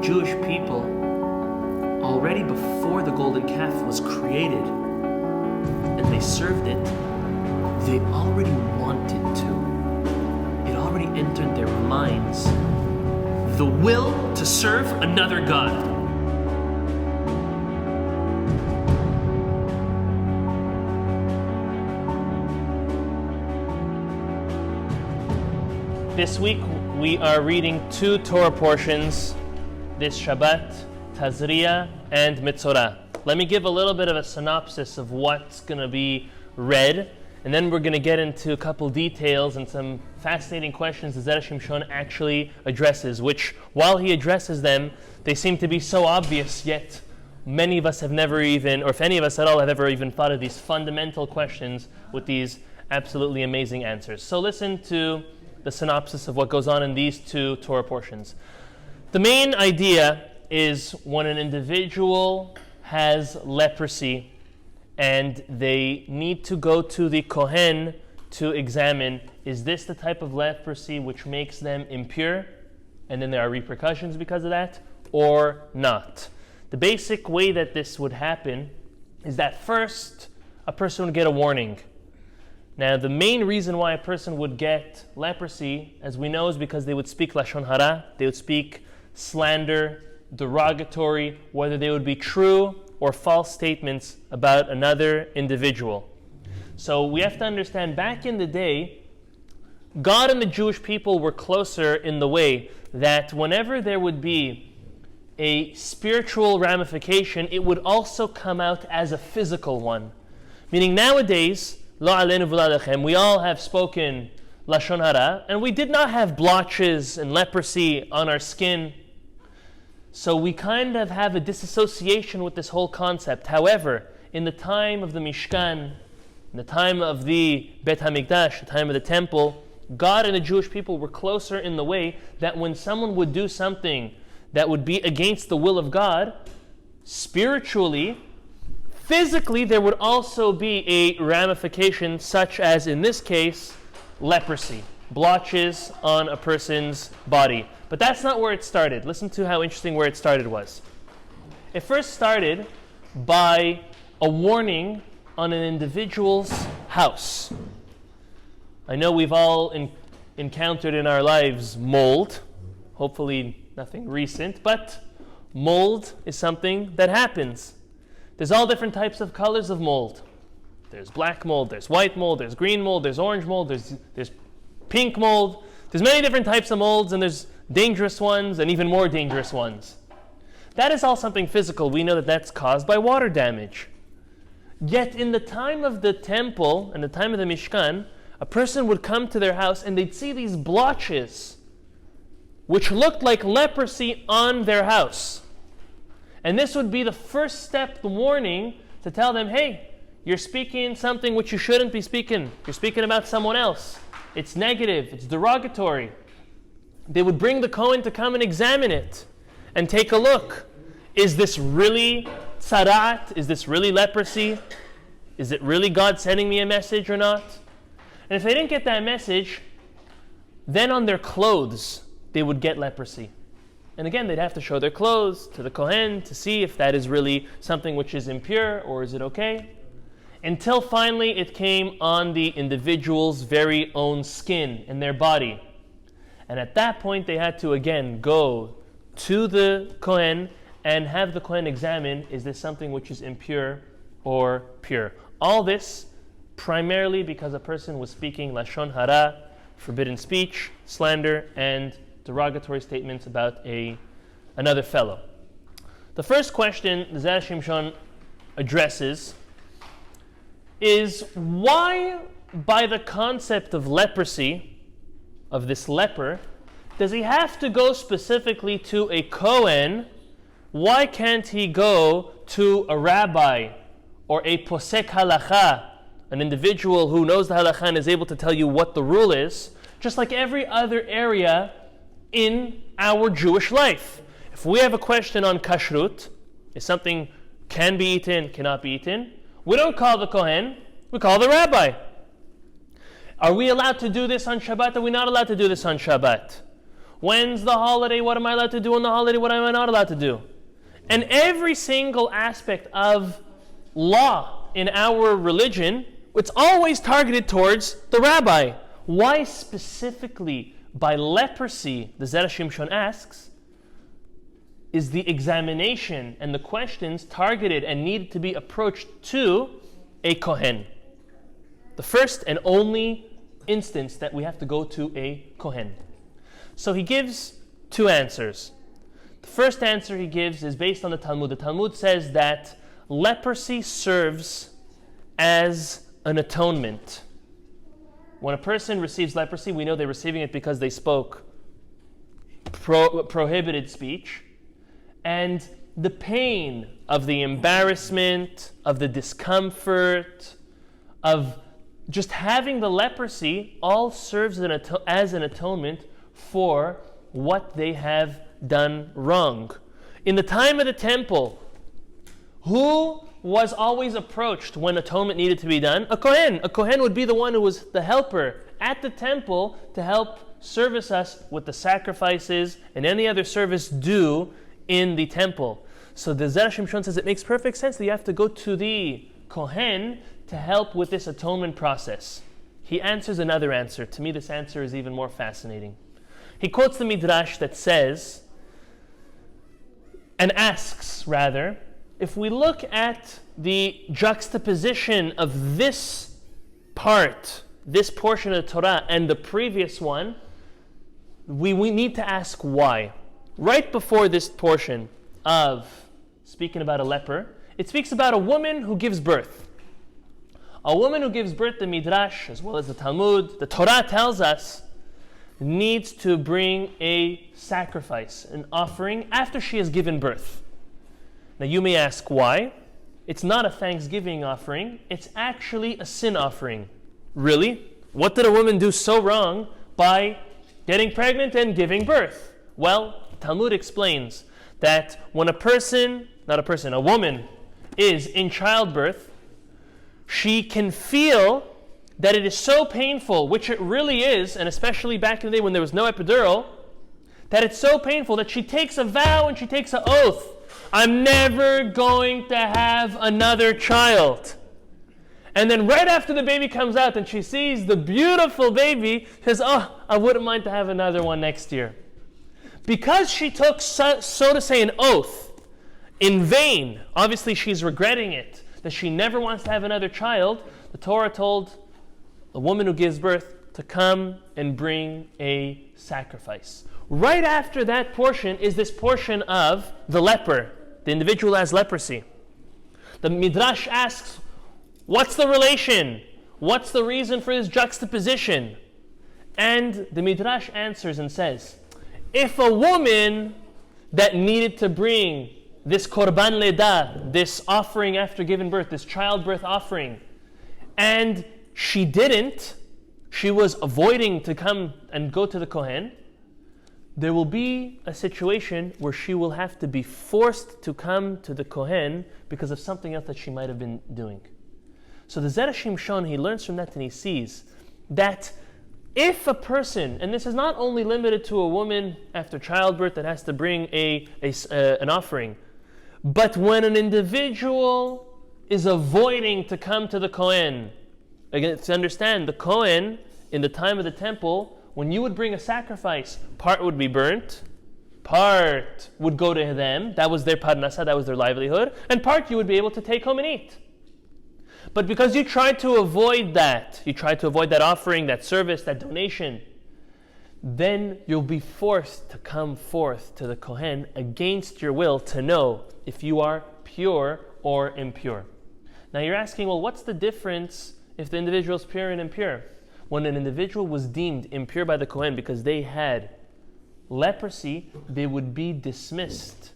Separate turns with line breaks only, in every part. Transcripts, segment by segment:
Jewish people, already before the golden calf was created and they served it, they already wanted to. It already entered their minds. The will to serve another God. This week we are reading two Torah portions this Shabbat, Tzaria and Mitzorah. Let me give a little bit of a synopsis of what's going to be read, and then we're going to get into a couple details and some fascinating questions that Zera Shimshon actually addresses, which, while he addresses them, they seem to be so obvious, yet many of us have never even, or if any of us at all have ever even thought of these fundamental questions with these absolutely amazing answers. So listen to the synopsis of what goes on in these two Torah portions. The main idea is when an individual has leprosy and they need to go to the Kohen to examine, is this the type of leprosy which makes them impure, and then there are repercussions because of that, or not? The basic way that this would happen is that first, a person would get a warning. Now, the main reason why a person would get leprosy, as we know, is because they would speak lashon hara, they would speak slander, derogatory, whether they would be true or false statements about another individual. So we have to understand, back in the day, God and the Jewish people were closer in the way that whenever there would be a spiritual ramification, it would also come out as a physical one. Meaning nowadays, we all have spoken lashon hara, and we did not have blotches and leprosy on our skin. So we kind of have a disassociation with this whole concept. However, in the time of the Mishkan, in the time of the Bet HaMikdash, the time of the temple, God and the Jewish people were closer in the way that when someone would do something that would be against the will of God, spiritually, physically, there would also be a ramification, such as, in this case, leprosy, blotches on a person's body. But that's not where it started. Listen to how interesting where it started was. It first started by a warning on an individual's house. I know we've all encountered in our lives mold, hopefully nothing recent, but mold is something that happens. There's all different types of colors of mold. There's black mold, there's white mold, there's green mold, there's orange mold, there's pink mold. There's many different types of molds, and there's dangerous ones and even more dangerous ones. That is all something physical. We know that that's caused by water damage. Yet in the time of the temple and the time of the Mishkan, a person would come to their house and they'd see these blotches which looked like leprosy on their house. And this would be the first step, the warning, to tell them, hey, you're speaking something which you shouldn't be speaking. You're speaking about someone else. It's negative. It's derogatory. They would bring the Kohen to come and examine it and take a look. Is this really tzarat? Is this really leprosy? Is it really God sending me a message or not? And if they didn't get that message, then on their clothes, they would get leprosy. And again, they'd have to show their clothes to the Kohen to see if that is really something which is impure or is it okay. Until finally it came on the individual's very own skin and their body. And at that point they had to again go to the Kohen and have the Kohen examine, is this something which is impure or pure? All this primarily because a person was speaking lashon hara, forbidden speech, slander, and derogatory statements about another fellow. The first question Zera Shimshon addresses is why, by the concept of leprosy, of this leper, does he have to go specifically to a Kohen? Why can't he go to a rabbi or a posek halacha, an individual who knows the halacha and is able to tell you what the rule is, just like every other area in our Jewish life? If we have a question on kashrut, if something can be eaten, cannot be eaten, we don't call the Kohen, we call the rabbi. Are we allowed to do this on Shabbat? Are we not allowed to do this on Shabbat? When's the holiday? What am I allowed to do on the holiday? What am I not allowed to do? And every single aspect of law in our religion, it's always targeted towards the rabbi. Why specifically by leprosy, the Zera Shimshon asks, is the examination and the questions targeted and needed to be approached to a Kohen? The first and only instance that we have to go to a Kohen. So he gives two answers. The first answer he gives is based on the Talmud. The Talmud says that leprosy serves as an atonement. When a person receives leprosy, we know they're receiving it because they spoke prohibited speech. And the pain of the embarrassment, of the discomfort, of just having the leprosy all serves as an atonement for what they have done wrong. In the time of the temple, who was always approached when atonement needed to be done? A Kohen. A Kohen would be the one who was the helper at the temple to help service us with the sacrifices and any other service due in the temple. So the Zera Shimshon says it makes perfect sense that you have to go to the Kohen to help with this atonement process. He answers another answer. To me, this answer is even more fascinating. He quotes the Midrash that says, and asks rather, if we look at the juxtaposition of this part, this portion of the Torah, and the previous one, we need to ask why. Right before this portion of speaking about a leper, it speaks about a woman who gives birth. A woman who gives birth, the Midrash, as well as the Talmud, the Torah tells us, needs to bring a sacrifice, an offering, after she has given birth. Now you may ask why. It's not a thanksgiving offering, it's actually a sin offering. Really? What did a woman do so wrong by getting pregnant and giving birth? Well, Talmud explains that when a woman is in childbirth, she can feel that it is so painful, which it really is, and especially back in the day when there was no epidural, that it's so painful that she takes a vow and she takes an oath. I'm never going to have another child. And then right after the baby comes out and she sees the beautiful baby, she says, I wouldn't mind to have another one next year. Because she took, so to say, an oath in vain, obviously she's regretting it, that she never wants to have another child, the Torah told a woman who gives birth to come and bring a sacrifice. Right after that portion is this portion of the leper, the individual who has leprosy. The Midrash asks, what's the relation? What's the reason for this juxtaposition? And the Midrash answers and says, if a woman that needed to bring this korban leda, this offering after giving birth, this childbirth offering, and she didn't, she was avoiding to come and go to the Kohen, there will be a situation where she will have to be forced to come to the Kohen because of something else that she might have been doing. So the Zera Shimshon, he learns from that and he sees that if a person, and this is not only limited to a woman after childbirth that has to bring an offering, but when an individual is avoiding to come to the Kohen, again, to understand, the Kohen, in the time of the temple, when you would bring a sacrifice, part would be burnt, part would go to them, that was their parnasa, that was their livelihood, and part you would be able to take home and eat. But because you tried to avoid that, offering, that service, that donation, then you'll be forced to come forth to the Kohen against your will to know if you are pure or impure. Now you're asking, well, what's the difference if the individual is pure and impure? When an individual was deemed impure by the Kohen because they had leprosy, they would be dismissed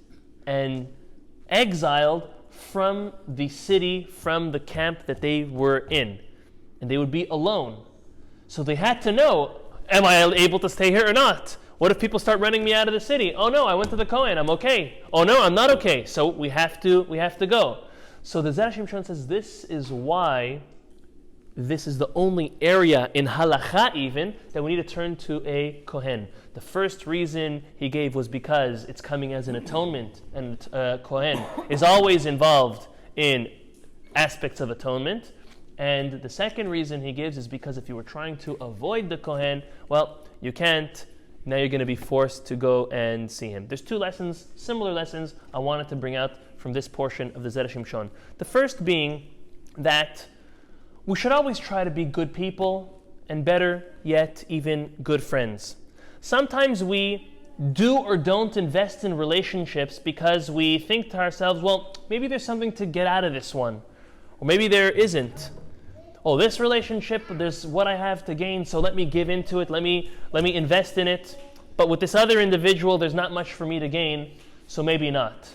and exiled from the city, from the camp that they were in. And they would be alone. So they had to know, am I able to stay here or not? What if people start running me out of the city? Oh no, I went to the Kohen, I'm okay. Oh no, I'm not okay. So we have to go. So the Zera Shimshon says this is why this is the only area in halacha even that we need to turn to a kohen. The first reason he gave was because it's coming as an atonement, and kohen is always involved in aspects of atonement. And the second reason he gives is because if you were trying to avoid the kohen, well, you can't. Now you're going to be forced to go and see him. There's two lessons, similar lessons, I wanted to bring out from this portion of the Zera Shimshon. The first being that we should always try to be good people, and better yet, even good friends. Sometimes we do or don't invest in relationships because we think to ourselves, well, maybe there's something to get out of this one, or maybe there isn't. Oh, this relationship, there's what I have to gain, so let me give into it, let me invest in it. But with this other individual, there's not much for me to gain, so maybe not.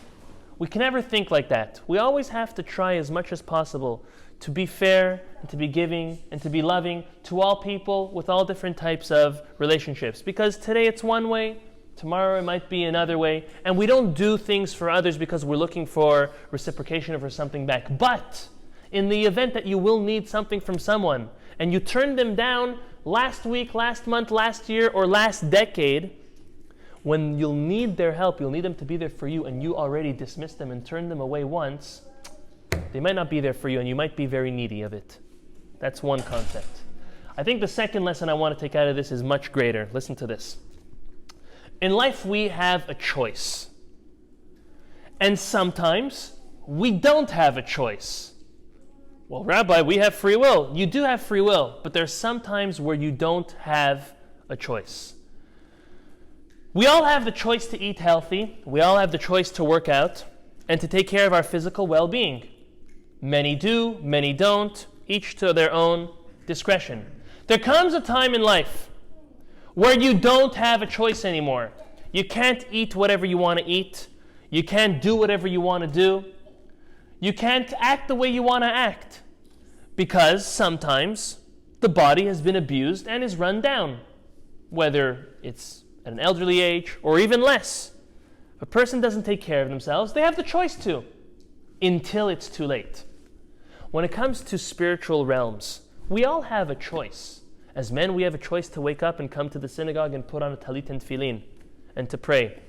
We can never think like that. We always have to try as much as possible to be fair and to be giving and to be loving to all people with all different types of relationships. Because today it's one way, tomorrow it might be another way, and we don't do things for others because we're looking for reciprocation or for something back. But in the event that you will need something from someone and you turn them down last week, last month, last year, or last decade, when you'll need their help, you'll need them to be there for you, and you already dismissed them and turned them away once, they might not be there for you and you might be very needy of it. That's one concept. I think the second lesson I want to take out of this is much greater. Listen to this. In life we have a choice. And sometimes we don't have a choice. Well, Rabbi, we have free will. You do have free will, but there's some times where you don't have a choice. We all have the choice to eat healthy. We all have the choice to work out and to take care of our physical well-being. Many do, many don't, each to their own discretion. There comes a time in life where you don't have a choice anymore. You can't eat whatever you want to eat. You can't do whatever you want to do. You can't act the way you want to act because sometimes the body has been abused and is run down, whether it's at an elderly age or even less. If a person doesn't take care of themselves, they have the choice to, until it's too late. When it comes to spiritual realms, we all have a choice. As men, we have a choice to wake up and come to the synagogue and put on a talit and tefillin and to pray.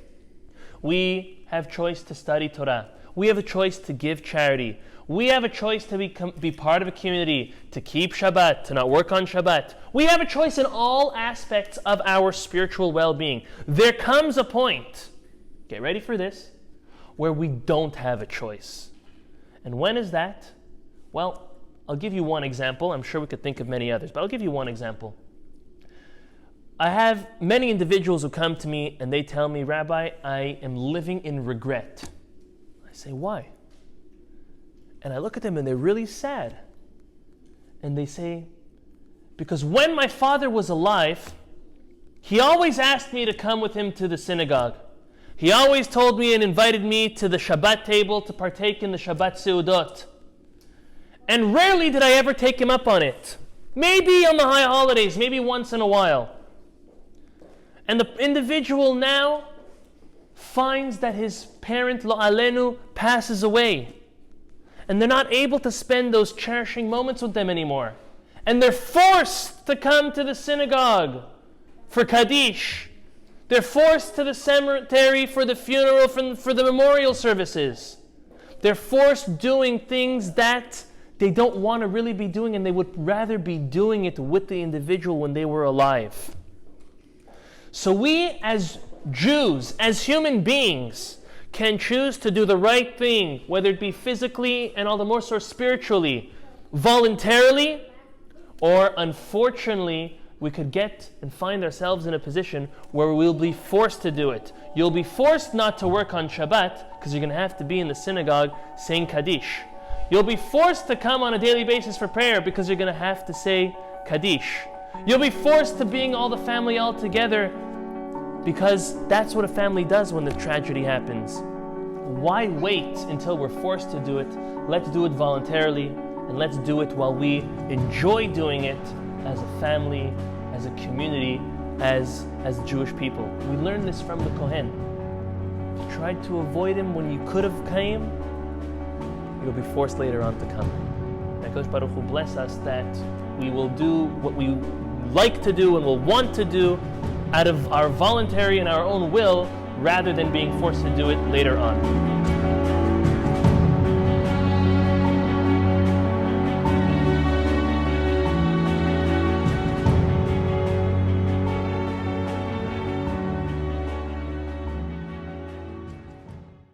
We have choice to study Torah. We have a choice to give charity. We have a choice to be part of a community, to keep Shabbat, to not work on Shabbat. We have a choice in all aspects of our spiritual well-being. There comes a point, get ready for this, where we don't have a choice. And when is that? Well, I'll give you one example. I'm sure we could think of many others, but I'll give you one example. I have many individuals who come to me and they tell me, Rabbi, I am living in regret. I say, why? And I look at them and they're really sad. And they say, because when my father was alive, he always asked me to come with him to the synagogue. He always told me and invited me to the Shabbat table to partake in the Shabbat Seudot. And rarely did I ever take him up on it. Maybe on the high holidays, maybe once in a while. And the individual now finds that his parent, Lo Alenu, passes away. And they're not able to spend those cherishing moments with them anymore. And they're forced to come to the synagogue for Kaddish. They're forced to the cemetery for the funeral, for the memorial services. They're forced doing things that they don't want to really be doing, and they would rather be doing it with the individual when they were alive. So we as Jews, as human beings, can choose to do the right thing, whether it be physically and all the more so spiritually, voluntarily, or unfortunately, we could get and find ourselves in a position where we'll be forced to do it. You'll be forced not to work on Shabbat because you're going to have to be in the synagogue saying Kaddish. You'll be forced to come on a daily basis for prayer because you're going to have to say Kaddish. You'll be forced to bring all the family all together because that's what a family does when the tragedy happens. Why wait until we're forced to do it? Let's do it voluntarily, and let's do it while we enjoy doing it as a family, as a community, as Jewish people. We learned this from the Kohen. If you tried to avoid him when you could have came, you'll be forced later on to come. May HaKadosh Baruch Hu bless us that we will do what we like to do and will want to do out of our voluntary and our own will, rather than being forced to do it later on.